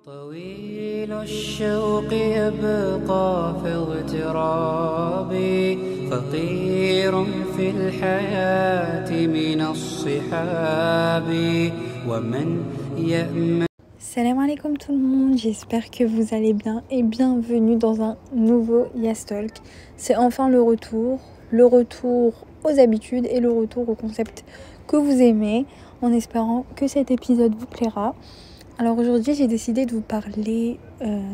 طويل الشوق يبقى في اغترابي فقير في الحياة من الصحاب ومن يأمن. Salam alaikum tout le monde, j'espère que vous allez bien et bienvenue dans un nouveau Yastalk. C'est enfin le retour aux habitudes et le retour au concept que vous aimez, en espérant que cet épisode vous plaira. Alors aujourd'hui j'ai décidé de vous parler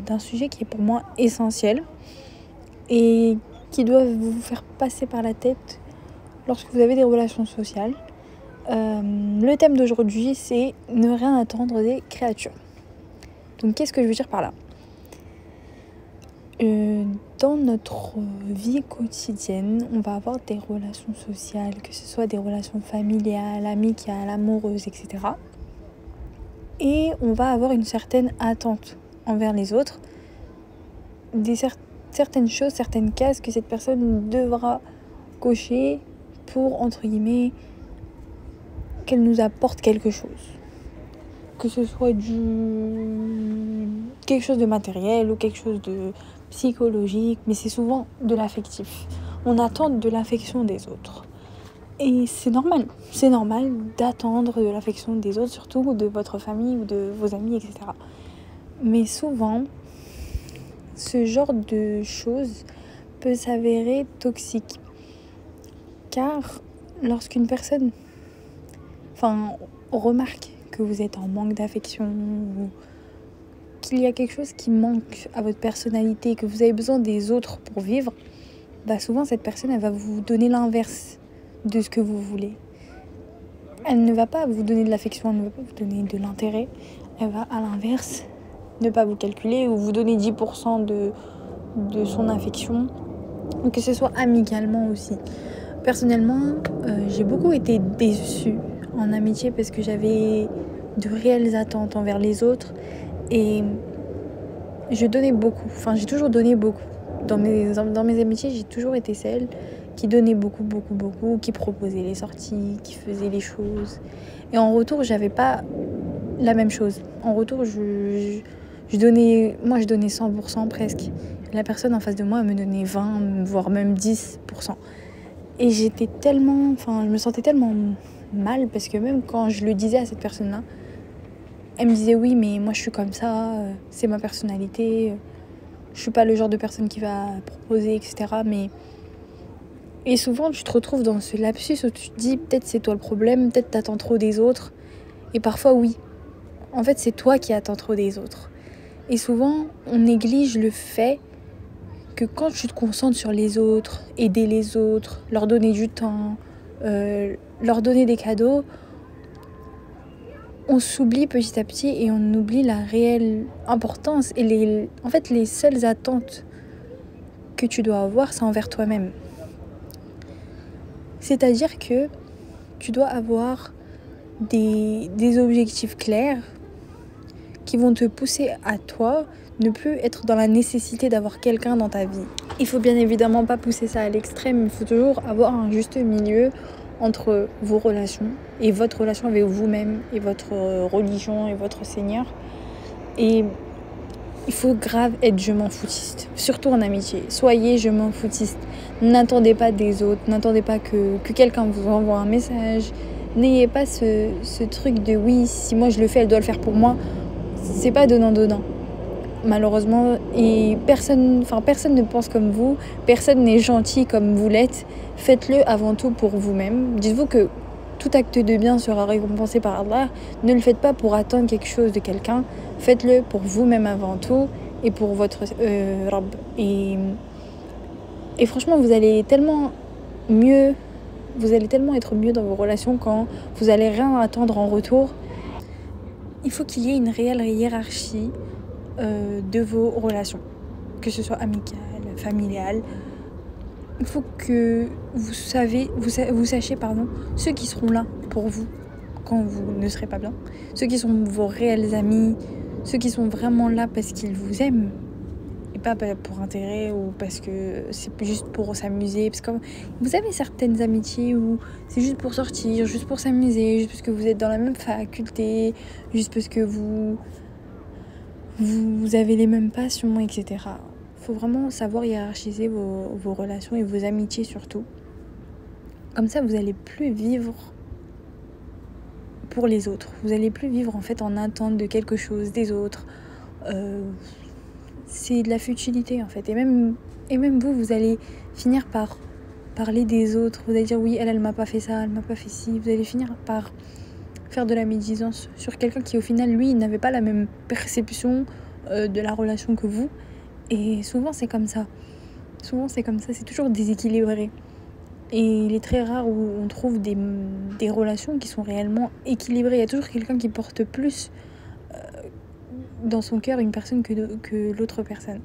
d'un sujet qui est pour moi essentiel et qui doit vous faire passer par la tête lorsque vous avez des relations sociales. Le thème d'aujourd'hui c'est ne rien attendre des créatures. Donc qu'est-ce que je veux dire par là ? Dans notre vie quotidienne, on va avoir des relations sociales, que ce soit des relations familiales, amicales, amoureuses, etc. Et on va avoir une certaine attente envers les autres, certaines choses, certaines cases que cette personne devra cocher pour, entre guillemets, qu'elle nous apporte quelque chose. Que ce soit quelque chose de matériel ou quelque chose de psychologique, mais c'est souvent de l'affectif. On attend de l'affection des autres. Et c'est normal d'attendre de l'affection des autres, surtout de votre famille ou de vos amis, etc. Mais souvent, ce genre de choses peut s'avérer toxique. Car lorsqu'une personne remarque que vous êtes en manque d'affection ou qu'il y a quelque chose qui manque à votre personnalité, que vous avez besoin des autres pour vivre, souvent cette personne elle va vous donner l'inverse de ce que vous voulez. Elle ne va pas vous donner de l'affection, elle ne va pas vous donner de l'intérêt, elle va à l'inverse ne pas vous calculer ou vous donner 10% de son affection, ou que ce soit amicalement aussi. Personnellement, j'ai beaucoup été déçue en amitié parce que j'avais de réelles attentes envers les autres et je donnais beaucoup, j'ai toujours donné beaucoup. Dans mes amitiés, j'ai toujours été celle qui donnait beaucoup, qui proposait les sorties, qui faisait les choses. Et en retour, j'avais pas la même chose. En retour, je donnais 100% presque. La personne en face de moi, elle me donnait 20, voire même 10%. Et je me sentais tellement mal parce que même quand je le disais à cette personne-là, elle me disait oui mais moi je suis comme ça, c'est ma personnalité, je suis pas le genre de personne qui va proposer, etc. Et souvent tu te retrouves dans ce lapsus où tu te dis peut-être c'est toi le problème, peut-être t'attends trop des autres. Et parfois oui, en fait c'est toi qui attends trop des autres. Et souvent on néglige le fait que quand tu te concentres sur les autres, aider les autres, leur donner du temps, leur donner des cadeaux, on s'oublie petit à petit et on oublie la réelle importance et les seules attentes que tu dois avoir, c'est envers toi-même. C'est-à-dire que tu dois avoir des objectifs clairs qui vont te pousser à toi ne plus être dans la nécessité d'avoir quelqu'un dans ta vie. Il faut bien évidemment pas pousser ça à l'extrême, il faut toujours avoir un juste milieu entre vos relations et votre relation avec vous-même et votre religion et votre Seigneur. Et il faut grave être je m'en foutiste, surtout en amitié. Soyez je m'en foutiste. N'attendez pas des autres, n'attendez pas que quelqu'un vous envoie un message. N'ayez pas ce truc de oui, si moi je le fais, elle doit le faire pour moi. C'est pas donnant. Malheureusement, et personne ne pense comme vous, personne n'est gentil comme vous l'êtes. Faites-le avant tout pour vous-même. Dites-vous que tout acte de bien sera récompensé par Allah. Ne le faites pas pour attendre quelque chose de quelqu'un. Faites-le pour vous-même avant tout et pour votre Rabb. Et franchement, vous allez tellement être mieux dans vos relations quand vous allez rien attendre en retour. Il faut qu'il y ait une réelle hiérarchie de vos relations, que ce soit amicales, familiales. Il faut que vous sachiez ceux qui seront là pour vous quand vous ne serez pas bien, ceux qui sont vos réels amis, ceux qui sont vraiment là parce qu'ils vous aiment et pas pour intérêt ou parce que c'est juste pour s'amuser. Parce que vous avez certaines amitiés où c'est juste pour sortir, juste pour s'amuser, juste parce que vous êtes dans la même faculté, juste parce que vous vous avez les mêmes passions, etc. Il faut vraiment savoir hiérarchiser vos relations et vos amitiés surtout. Comme ça, vous n'allez plus vivre pour les autres. Vous n'allez plus vivre en fait en attente de quelque chose des autres. C'est de la futilité en fait. Et même vous allez finir par parler des autres. Vous allez dire oui, elle m'a pas fait ça, elle m'a pas fait ci. Vous allez finir par faire de la médisance sur quelqu'un qui au final lui n'avait pas la même perception de la relation que vous. Et souvent c'est comme ça. C'est toujours déséquilibré. Et il est très rare où on trouve des relations qui sont réellement équilibrées. Il y a toujours quelqu'un qui porte plus dans son cœur une personne que l'autre personne.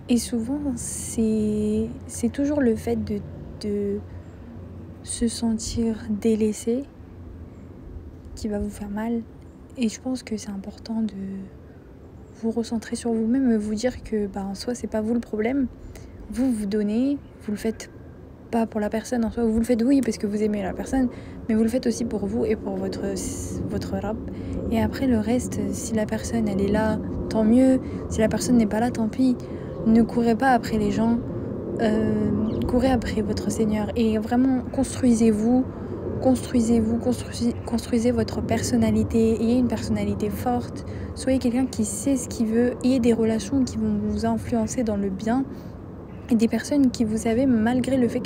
Et souvent, c'est toujours le fait de se sentir délaissé qui va vous faire mal. Et je pense que c'est important de vous recentrer sur vous-même et vous dire que en soi, c'est pas vous le problème. Vous donnez, vous le faites pas pour la personne en soi, vous le faites oui parce que vous aimez la personne, mais vous le faites aussi pour vous et pour votre Rabb. Et après le reste, si la personne elle est là, tant mieux. Si la personne n'est pas là, tant pis. Ne courez pas après les gens, courez après votre Seigneur et vraiment construisez votre personnalité. Ayez une personnalité forte, soyez quelqu'un qui sait ce qu'il veut, ayez des relations qui vont vous influencer dans le bien et des personnes qui, vous savez, malgré le fait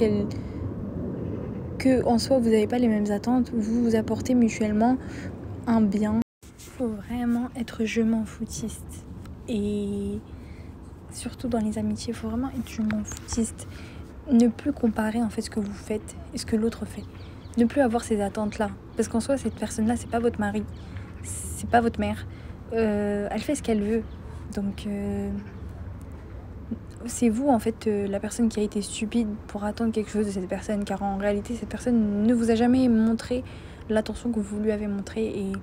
que en soi vous n'avez pas les mêmes attentes, vous apportez mutuellement un bien. Il faut vraiment être je m'en foutiste. Et surtout dans les amitiés, il faut vraiment être je m'en foutiste. Ne plus comparer en fait ce que vous faites et ce que l'autre fait. Ne plus avoir ces attentes-là. Parce qu'en soi, cette personne-là, c'est pas votre mari, c'est pas votre mère. Elle fait ce qu'elle veut. Donc c'est vous en fait la personne qui a été stupide pour attendre quelque chose de cette personne, car en réalité cette personne ne vous a jamais montré l'attention que vous lui avez montrée.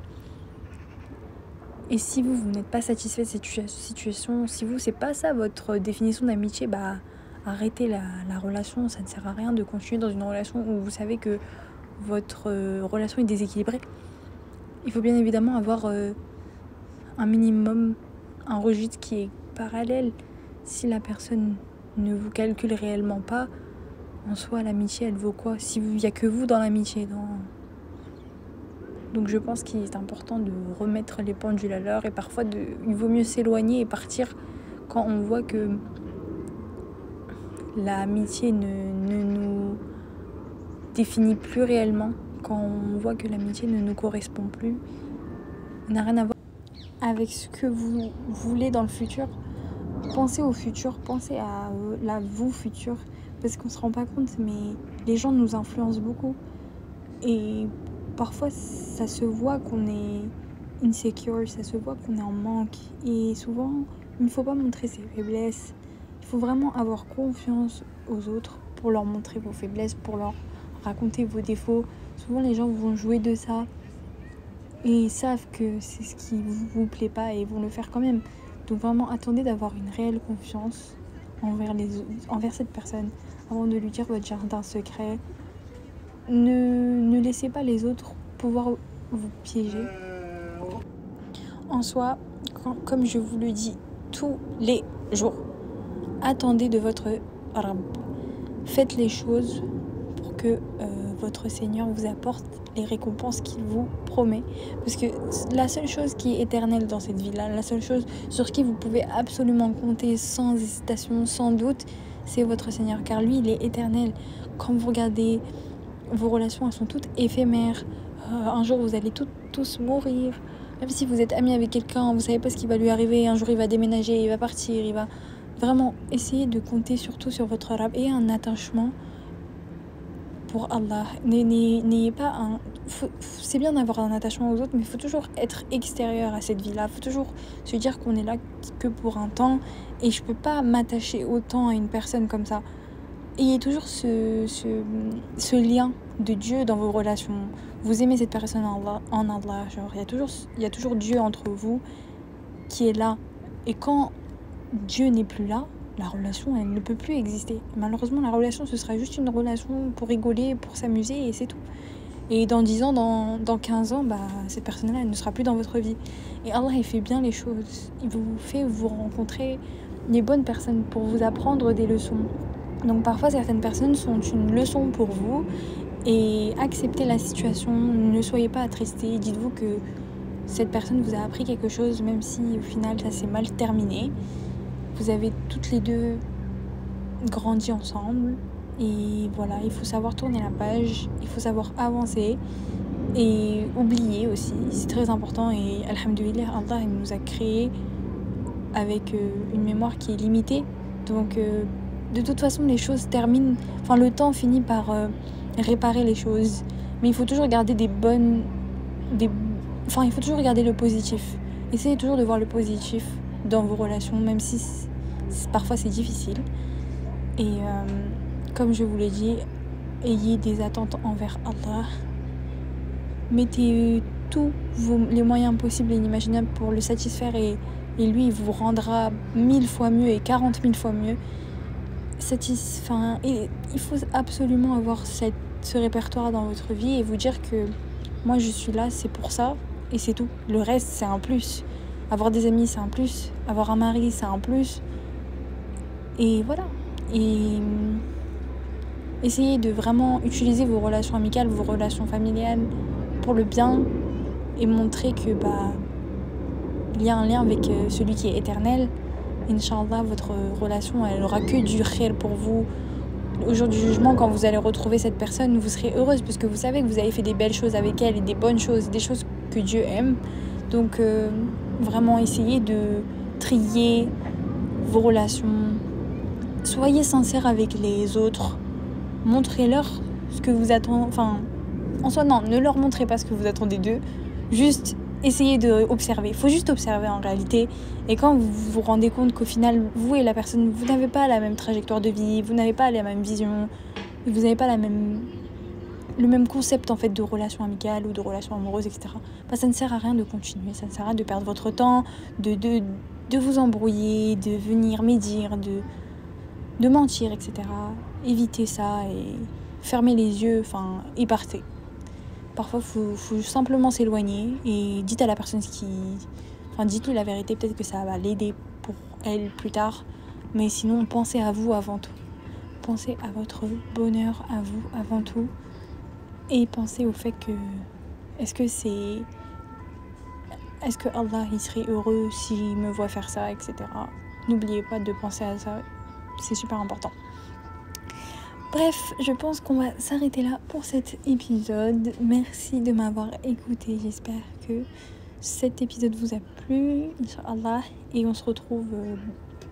Et si vous n'êtes pas satisfait de cette situation, si vous c'est pas ça votre définition d'amitié, arrêtez la relation. Ça ne sert à rien de continuer dans une relation où vous savez que votre relation est déséquilibrée. Il faut bien évidemment avoir un minimum, un registre qui est parallèle. Si la personne ne vous calcule réellement pas, en soi, l'amitié, elle vaut quoi? Si il n'y a que vous dans l'amitié. Donc je pense qu'il est important de remettre les pendules à l'heure et parfois il vaut mieux s'éloigner et partir quand on voit que l'amitié ne nous définit plus réellement, quand on voit que l'amitié ne nous correspond plus. On n'a rien à voir avec ce que vous voulez dans le futur. Pensez au futur, pensez à la vous future, parce qu'on se rend pas compte, mais les gens nous influencent beaucoup. Et parfois, ça se voit qu'on est insecure, ça se voit qu'on est en manque. Et souvent, il ne faut pas montrer ses faiblesses. Il faut vraiment avoir confiance aux autres pour leur montrer vos faiblesses, pour leur raconter vos défauts. Souvent, les gens vont jouer de ça et ils savent que c'est ce qui vous plaît pas et ils vont le faire quand même. Donc vraiment, attendez d'avoir une réelle confiance envers cette personne avant de lui dire votre jardin secret. Ne laissez pas les autres pouvoir vous piéger. En soi, comme je vous le dis tous les jours, attendez de votre Rabb. Faites les choses pour que votre Seigneur vous apporte les récompenses qu'il vous promet. Parce que la seule chose qui est éternelle dans cette vie-là, la seule chose sur qui vous pouvez absolument compter sans hésitation, sans doute, c'est votre Seigneur. Car lui, il est éternel. Quand vous regardez vos relations, elles sont toutes éphémères. Un jour, vous allez tous mourir. Même si vous êtes amis avec quelqu'un, vous savez pas ce qui va lui arriver. Un jour, il va déménager, il va partir, il va... Vraiment, essayez de compter surtout sur votre Rabb et un attachement pour Allah. N'ayez pas un... C'est bien d'avoir un attachement aux autres, mais il faut toujours être extérieur à cette vie-là. Il faut toujours se dire qu'on est là que pour un temps et je peux pas m'attacher autant à une personne comme ça. Ayez toujours ce lien de Dieu dans vos relations. Vous aimez cette personne en Allah. Genre, il y a toujours Dieu entre vous qui est là. Et quand Dieu n'est plus là, la relation, elle ne peut plus exister. Malheureusement, la relation, ce sera juste une relation pour rigoler, pour s'amuser et c'est tout. Et dans 10 ans, dans 15 ans, cette personne-là, elle ne sera plus dans votre vie. Et Allah, il fait bien les choses. Il vous fait vous rencontrer les bonnes personnes pour vous apprendre des leçons. Donc parfois, certaines personnes sont une leçon pour vous. Et acceptez la situation, ne soyez pas attristés. Dites-vous que cette personne vous a appris quelque chose, même si au final, ça s'est mal terminé. Vous avez toutes les deux grandi ensemble. Et voilà, il faut savoir tourner la page, il faut savoir avancer et oublier aussi, c'est très important. Et alhamdoulilah, Allah il nous a créés avec une mémoire qui est limitée. Donc de toute façon les choses terminent, enfin le temps finit par réparer les choses. Mais il faut toujours garder il faut toujours garder le positif. Essayez toujours de voir le positif dans vos relations, même si parfois c'est difficile. Et comme je vous l'ai dit, ayez des attentes envers Allah. Mettez tous les moyens possibles et inimaginables pour le satisfaire et lui, il vous rendra 1000 fois mieux et 40 000 fois mieux. Et il faut absolument avoir ce répertoire dans votre vie et vous dire que moi, je suis là, c'est pour ça et c'est tout. Le reste, c'est un plus. Avoir des amis, c'est un plus. Avoir un mari, c'est un plus. Et voilà. Et essayez de vraiment utiliser vos relations amicales, vos relations familiales pour le bien et montrer que il y a un lien avec celui qui est éternel. Inch'Allah, votre relation, elle aura que du khir pour vous. Au jour du jugement, quand vous allez retrouver cette personne, vous serez heureuse parce que vous savez que vous avez fait des belles choses avec elle et des bonnes choses, des choses que Dieu aime. Donc vraiment essayez de trier vos relations. Soyez sincère avec les autres. Montrez-leur ce que vous attendez. Enfin, en soi, non, ne leur montrez pas ce que vous attendez d'eux. Juste essayez d'observer. Il faut juste observer en réalité. Et quand vous vous rendez compte qu'au final, vous et la personne, vous n'avez pas la même trajectoire de vie, vous n'avez pas la même vision, vous n'avez pas le même concept en fait de relation amicale ou de relation amoureuse, etc. Ça ne sert à rien de continuer. Ça ne sert à rien de perdre votre temps, de vous embrouiller, de venir médire, de mentir, etc. Évitez ça et fermez les yeux, et partez. Parfois, faut simplement s'éloigner et dites à la personne dites-lui la vérité, peut-être que ça va l'aider pour elle plus tard. Mais sinon, pensez à vous avant tout. Pensez à votre bonheur, à vous avant tout. Et pensez au fait que est-ce que Allah il serait heureux s'il me voit faire ça, etc. N'oubliez pas de penser à ça, c'est super important. Bref, je pense qu'on va s'arrêter là pour cet épisode. Merci de m'avoir écouté. J'espère que cet épisode vous a plu, Inch'Allah. Et on se retrouve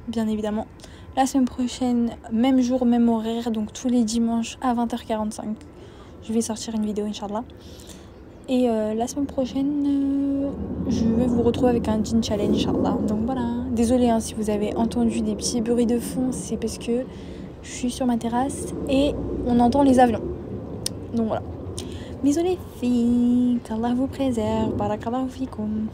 bien évidemment la semaine prochaine, même jour, même horaire. Donc tous les dimanches à 20h45. Je vais sortir une vidéo, Inch'Allah. Et la semaine prochaine, je vais vous retrouver avec un jean challenge, Inch'Allah. Donc voilà. Désolée si vous avez entendu des petits bruits de fond. C'est parce que je suis sur ma terrasse et on entend les avions. Donc voilà. Bisous les filles, qu'Allah vous préserve, barakallahu fikoum.